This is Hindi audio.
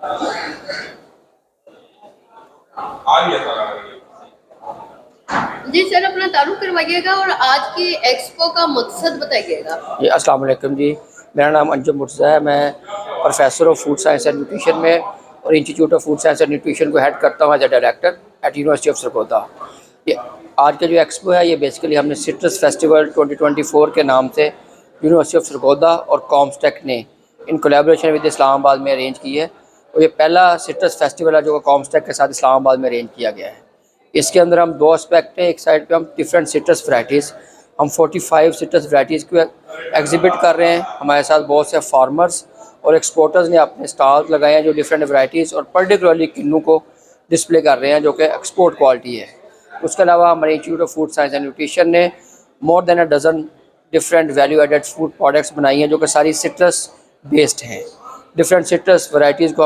जी सर, अपना तारुफ करवाइएगा और आज की एक्सपो का मकसद बताइएगा। जी अस्सलाम वालेकुम जी, मेरा नाम अंजुम मुर्तज़ा है। मैं professor of food science and nutrition में और institute of food science and nutrition को हेड करता हूँ as a director at university of Sargodha. ये आज का जो एक्सपो है ये बेसिकली हमने सिट्रस फेस्टिवल 2024 के नाम से यूनिवर्सिटी ऑफ सरगोदा और कॉम्सटेक ने इन कोलैबोरेशन विद इस्लामाबाद में अरेंज की है। और ये पहला सिट्रस फेस्टिवल है जो कॉम्सटेक के साथ इस्लामाबाद में अरेंज किया गया है। इसके अंदर हम दो एस्पेक्ट हैं। एक साइड पे हम डिफरेंट सिट्रस वैराइटीज़, हम 45 सिट्रस वैराइटीज़ को एग्जिबिट कर रहे हैं। हमारे साथ बहुत से फार्मर्स और एक्सपोर्टर्स ने अपने स्टॉल्स लगाए हैं जो डिफरेंट वैराइटीज़ और पर्टिकुलरली किन्नू को डिस्प्ले कर रहे हैं जो कि एक्सपोर्ट क्वालिटी है। उसके अलावा हमारे institute of food science and nutrition ने more than a dozen different value added food products बनाई हैं जो कि सारी सिट्रस बेस्ड हैं। डिफरेंट सिट्रस वैराइटीज़ को